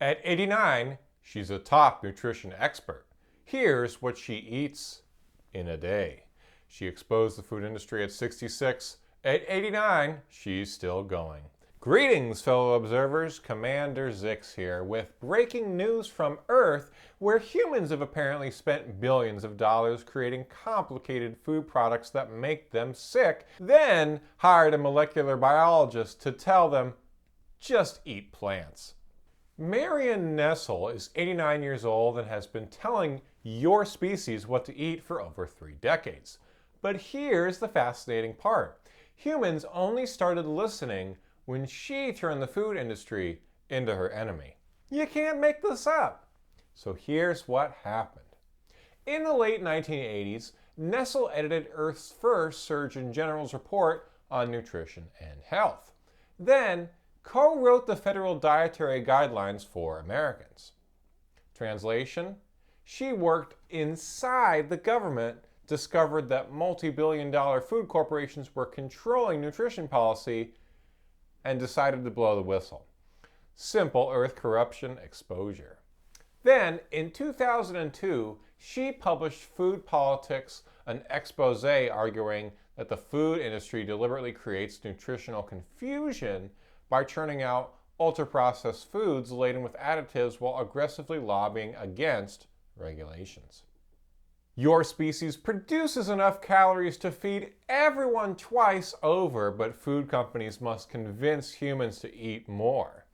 At 89, she's a top nutrition expert. Here's what she eats in a day. She exposed the food industry at 66. At 89, she's still going. Greetings, fellow observers. Commander Zix here with breaking news from Earth, where humans have apparently spent billions of dollars creating complicated food products that make them sick, then hired a molecular biologist to tell them, just eat plants. Marion Nestle is 89 years old and has been telling your species what to eat for over 3 decades. But here's the fascinating part. Humans only started listening when she turned the food industry into her enemy. You can't make this up. So here's what happened. In the late 1980s, Nestle edited Earth's first Surgeon General's report on nutrition and health. Then, co-wrote the federal dietary guidelines for Americans. Translation: she worked inside the government, discovered that multi-billion-dollar food corporations were controlling nutrition policy, and decided to blow the whistle. Simple Earth corruption exposure. Then, in 2002, she published Food Politics, an expose arguing that the food industry deliberately creates nutritional confusion by churning out ultra-processed foods laden with additives while aggressively lobbying against regulations. Your species produces enough calories to feed everyone twice over, but food companies must convince humans to eat more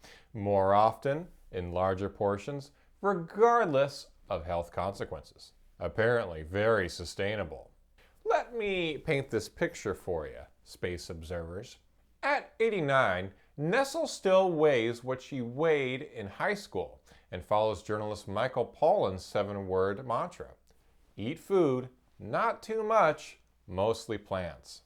often, in larger portions, regardless of health consequences. Apparently very sustainable. Let me paint this picture for you, space observers. At 89, Nestle still weighs what she weighed in high school and follows journalist Michael Pollan's 7-word mantra. Eat food, not too much, mostly plants.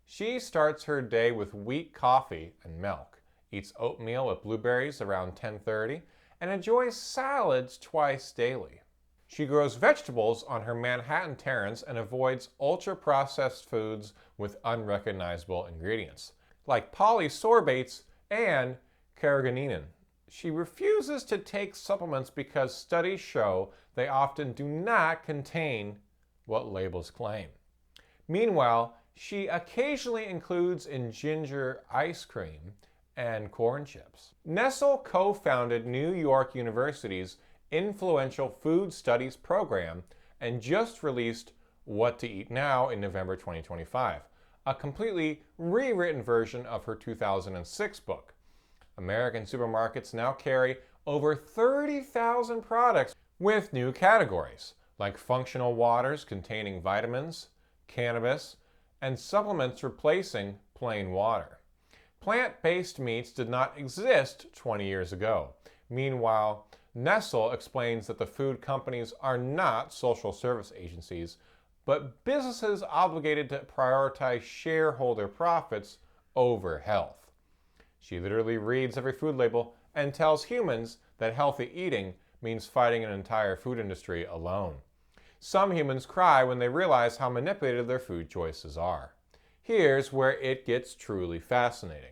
She starts her day with wheat coffee and milk, eats oatmeal with blueberries around 10:30, and enjoys salads twice daily. She grows vegetables on her Manhattan terrace and avoids ultra-processed foods with unrecognizable ingredients, like polysorbates and carrageenan. She refuses to take supplements because studies show they often do not contain what labels claim. Meanwhile, she occasionally includes in ginger ice cream and corn chips. Nestle co-founded New York University's influential food studies program and just released What to Eat Now in November 2025, a completely rewritten version of her 2006 book. American supermarkets now carry over 30,000 products with new categories, like functional waters containing vitamins, cannabis, and supplements replacing plain water. Plant-based meats did not exist 20 years ago. Meanwhile, Nestle explains that the food companies are not social service agencies, but businesses obligated to prioritize shareholder profits over health. She literally reads every food label and tells humans that healthy eating means fighting an entire food industry alone. Some humans cry when they realize how manipulated their food choices are. Here's where it gets truly fascinating.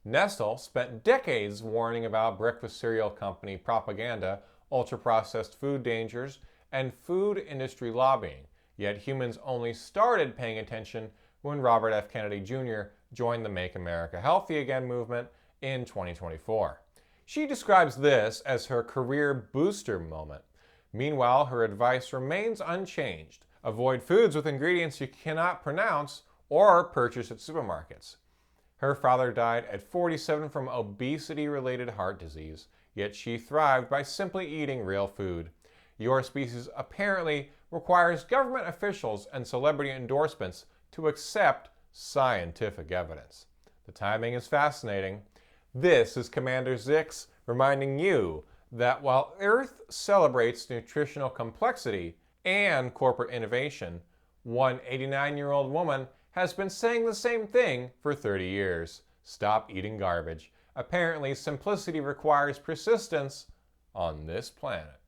Nestle spent decades warning about breakfast cereal company propaganda, ultra-processed food dangers, and food industry lobbying, yet humans only started paying attention when Robert F. Kennedy Jr. joined the Make America Healthy Again movement in 2024. She describes this as her career booster moment. Meanwhile, her advice remains unchanged. Avoid foods with ingredients you cannot pronounce or purchase at supermarkets. Her father died at 47 from obesity-related heart disease, yet she thrived by simply eating real food. Your species apparently requires government officials and celebrity endorsements to accept scientific evidence. The timing is fascinating. This is Commander Zix reminding you that while Earth celebrates nutritional complexity and corporate innovation, one 89-year-old woman has been saying the same thing for 30 years. Stop eating garbage. Apparently, simplicity requires persistence on this planet.